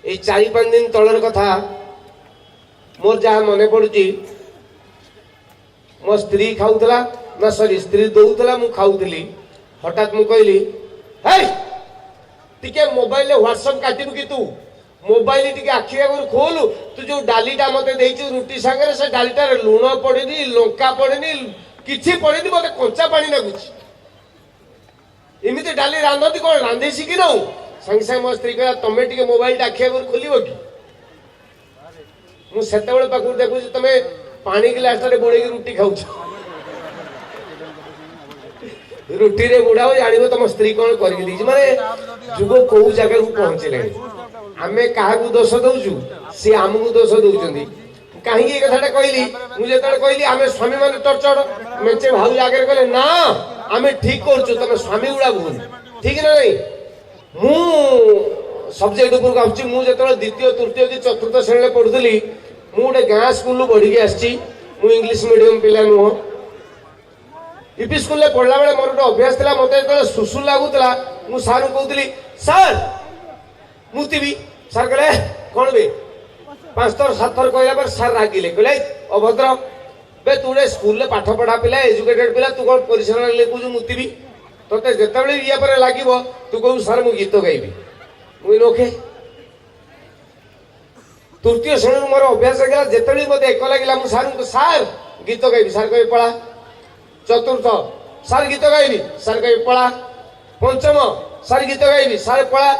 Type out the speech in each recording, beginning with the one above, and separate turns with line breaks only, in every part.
ये 4-5 दिन तलर कथा मोर जहाँ मन पड़ुची मो स्त्री खाऊला ना सॉरी स्त्री दौला मु खाऊली हठात मु कहली टिके मोबाइल व्हाट्सएप काटबू कि तू मोबाइल टिके आखि आगे खोलु तू जो डालीटा मत रुटी सागर से डालीटा लुण पड़ेनी लंका पड़ेनी किसी पड़ेनी मत कंचा पानी लगुच एमती डाली रांधती कौन रांधे शिखी ना सागे सागे मो स्त्री कह तुम टे मोबाइल आखि आगे खोल कि मुझे पाखु देखु तुम पानी गिलास बुड़े रुटी खाऊ रुटी रे बुढ़ाओ जान तुम स्त्री कौन कर माने जुग कौ जगह को पहुंचले आमे क्या दोष दौचु सी आमको दोष दौरान कहीं कथा कहली मुझे कहली आम स्वामी मान टर्चर मेचे भाऊ आगे कहले ना आम ठीक कर तुम स्वामी गुड़ा भूल ठीक ना नहीं मु सब्जेक्ट उपरक आसुची मुझे द्वितीय तृतीय कि चतुर्थ श्रेणी पढ़ुली मु गोटे गाँ स्कूल बढ़ी आसी इंग्लीश मीडियम पिला नुह यूपी स्कूल पढ़ला बेले मोर गोटे अभ्यास था मत जो सुसु लगुला मु सार कहती सार मुतीबी सार कहले कौन बे 5 थर 7 थर कहला पर सार रागिले कहले अभद्र बे तू गोटे स्कूल पाठ पढ़ा पिला एजुकेटेड पिला तू कौन परिश्रम लिखुचु मुतीबी तोते जिते या पर लगे तू कहू सार मु गीत गाइबी मुझे ओके तृतीय श्रेणी मोर अभ्यास है जिते मत एक लगे मुझे सार गीत गाइबी सार कह पढ़ा चतुर्थ सार गीत गाइबी सार कह पढ़ा पंचम सार गीत गाइबी सार पढ़ा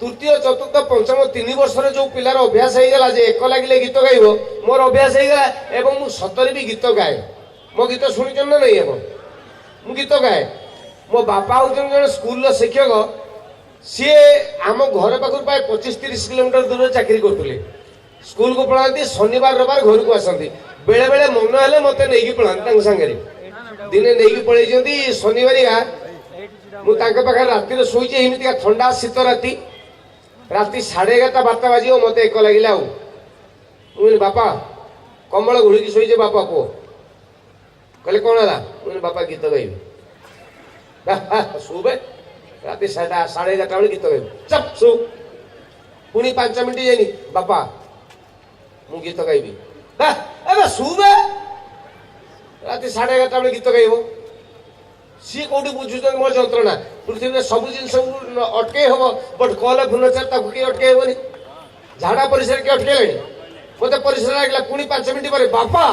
तृतीय चतुर्थ पंचम 3 वर्ष जो पिलार अभ्यास होगा जे एक लगे गीत गाइब मोर अभ्यास होगा एवं मु सतरे भी गीत गाए मो गीत शुणी ना नहीं मु गीत गाए मो बापा हूँ जन स्कूल शिक्षक सी आम घर पाखु प्राय 25-30 किलोमीटर दूर चाकरी करते स्कूल को पढ़ाती शनिवार रविवार घर को आसती बेले बेले मन हेले मत नहीं पढ़ाती सांगे दिने नहीं पलैं शनिवारिया मुझे राति शोचे एमती ठंडा शीत राति राति 11:30-12 बाजी मत एक लगे मुझे बापा कमल घोड़िकी शोचे बापा को कहले कौन है मुझे बापा गीत गाइबे शुबे राति 11:30 बजे गीत गाइब चप शु पुणी 5 मिनट जानी बापा मु गीत गाइबी शुबे राति 11:30 बजे गीत गाइब सी कौटी बुझुन मोर जंत्रणा पृथ्वी में सब जिन अटके हम बट कल भुवनेश्वर ताकू किए अटके हेनी झाड़ा परिसर किए अटकेले मत परिसर लगे पुणी 5 मिनट पर बापा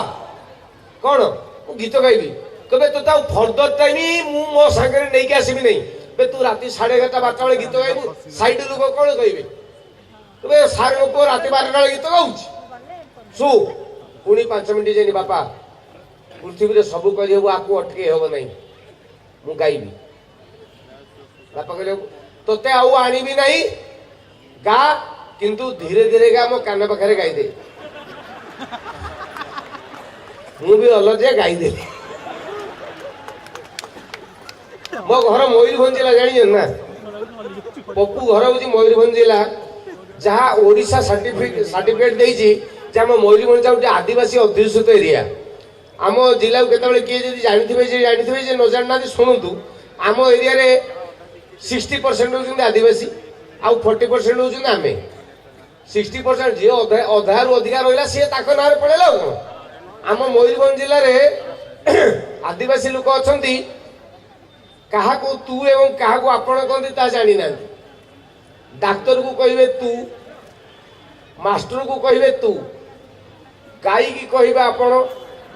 कौन मु गीत गाइबी कहे तो फर्दर टाइम मु मो सांगे नहीं आसबि नहीं बे तू राति 11:30-12 बजे गीत गाइबू साइड लोक कौन कहे कहे सारे लोक राति 12 बजे गीत गाँच शु पुणी 5 मिनट जानी बापा पृथ्वी में सब कर आपको अटके हम नहीं मु गाइबी बापा कहले तोते आउ आनिबी नहीं गा किंतु धीरे धीरे गा मो कान पाखे गाईदे मु भी अलजे गाईदे मो घर मयूरभंज जिला जानी ना पप्पू घर हूँ मयूरभंज जिला जहाँ ओडिशा सर्टिफिकेट देछि जे मो मयूरभंज गोटे आदिवासी अध्युषित एरिया आम जिला केतबेले किए जदि जानिथिबे जे न जानना शुणु आम एरिया रे 60% होउछन आदिवासी आउ 40% होउछन आमे 60% जे अधारु अधिकार रहिला से ताको नारे पड़ेला आम मयूरभंज जिले रे आदिवासी लोक अछंती कहा को तू एवं कहा को आपण कहते ता जानी ना डाक्तर को कहिबे तू मास्टर को कहिबे तू गाई की कहिबे आपण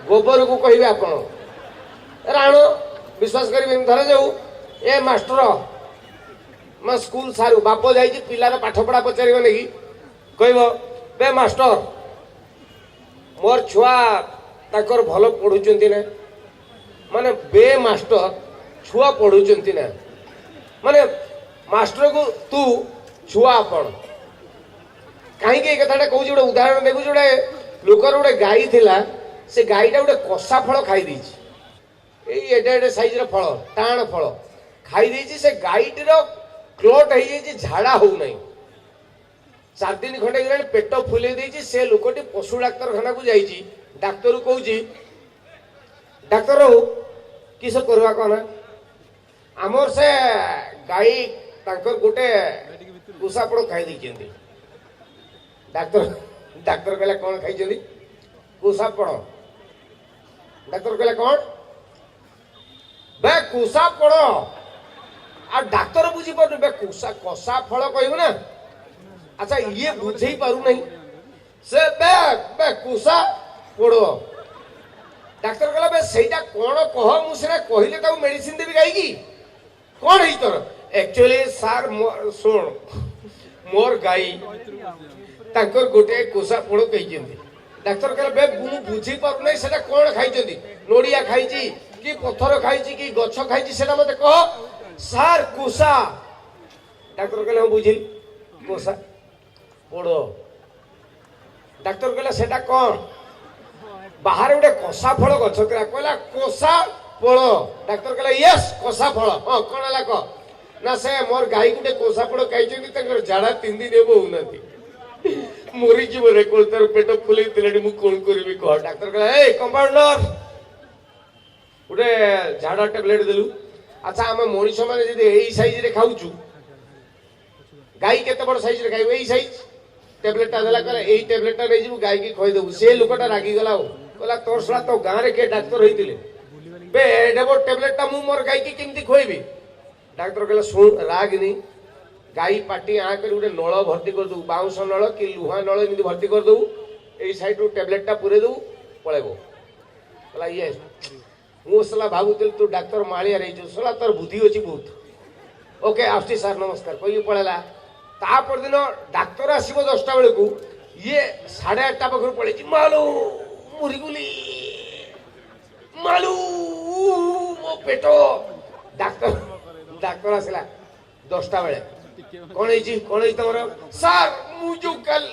गोबर को कहिबे आपण राण विश्वास करिबे धर जाऊ ए मास्टर मैं स्कूल सारू बाप जाई पिलार पाठ पढ़ा पचार नहीं कहब बे मास्टर मोर छुआ ताकर भल पढ़ुचंती ना माने बे मास्टर छुआ पढ़ुचंती ना माने मास्टर को तू छुआ आपण कहीं कथा कहूँ गोटे उदाहरण देखु जोड़े लोकर गोटे गाई थिला से गाईटा गोटे कषा फल खाई एडे एडे साइज फल टाण फल खाई से गाईटर क्लट हो झाड़ा हो ना 4 दिन खंडे गलानी पेट फुले देछि से लोकटी पशु डाक्तरखाना को जाइछि डाक्तर कहूँ डाक्तर हो किस करवा कौन आमर से गाई तांकर गोटे कुसापड़ खाई डाक्तर डाक्तर कहला कौन खाई कुसा पड़ डाक्तर कहला कौन बे कुसा पड़ आ डाक्तर बुझी पार बे कुसा कषा फल कहब ना अच्छा ये बुझे पारू नहीं से बे बे कुसा पड़ डाक्तर कहला बे सेटा कौन कह मुझे कहले मेडिसिन देवी गाई कौन है तोर एक्चुअली सार शुण मोर गाई तांकर गोटे कोसा पोड़ कही डाक्तर कहले बे मु बुझी पारु नहीं सेटा कौन खाई नोडिया खाई कि पत्थर खाई कि गछ खाई सेटा मते कह सार कोसा डाक्तर कहले हम बुझी कोसा पोड़ डाक्तर कहले सेटा कौन बाहर गोटे कषा फल गछ कहला कोसा फल डाक्तर कहला यस कषा फल हाँ कौन है कह ना से मोर गाई गोटे कोसा फल खाई झाड़ा 3 दिन हे होना मरी जीव रेकोल तार पेट फुले मु कौन करी कह डाक्तर कहला ए कंपाउंडर गोटे झाड़ा टेबलेट देलु अच्छा आम मनीष मैंने साइज रे खाऊचु गाई केते बड़ साइज रे खाइबो साइज टेबलेटा देला कहला एई टेबलेटा रे जीव गाई की खई देबु से लोकटा रागी गला कहला तोर सला तो गां रे के डाक्टर होइतिले बे एडबो टेबलेटा मु मोर गाई की केमती खोइबी डाक्टर कहला सुन रागनी गाई पाटी आ कर गोटे नल भर्ती कर दू बाउंस नल कि लुहा नल एमती भर्ती कर दू एई साइड टेबलेटा पुरे दू पळेबो कहला ये मु सला भाबुतिल तू डाक्टर माळिया रहिछु सला तोर बुद्धि अछि बहुत ओके आस्ती सर नमस्कार कोई पळेला ता पर दिन डाक्टर आसीबो 10टा बेले को ये 8:30 पाखर पळेछि मालो मुरिगुली मालू मो पेटो डाक्टर डाक्टर आसला 10टा बेले कौन है तुम सार मुझे कल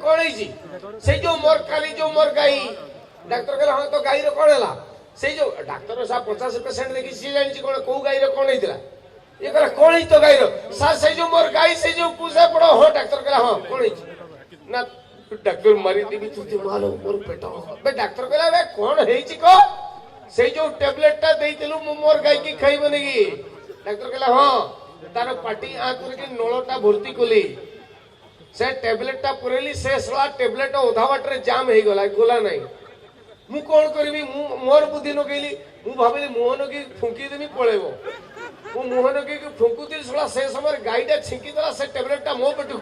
कौन है से जो मोर काली जो मोर गाई डाक्तर कहला हाँ तो गाई रो कौन है से जो डाक्टर साहब 50% देखी सी जानी कौन कौ गाई रो कौन होता ये कहला कौन है तो गाई रो सार से जो मोर गाई से जो कुसा पड़ो हाँ डाक्टर कहला हाँ कौन है ना डाक्टर मारी देवी तुझे मालो मोर पेट बे डाक्टर कहला बे कौन है को से जो टेबलेट टा देइतिलु मोर गाई की खाइबो नेगी डाक्टर कहला हाँ तार पाटी आ करके नळटा भर्ती कली से टेबलेट टा पुरेली से सला टेबलेट ओधा बाटरे जाम हे गला गोला नाही मु कोन करबी मु मोर बुद्धि न गेली मु भाबिली मोहन की फुंकी देमी पळेबो मु मोहन की फुंकुतिल सला से समय गाईटा छिंकी दला से टेबलेट टा मो पेटु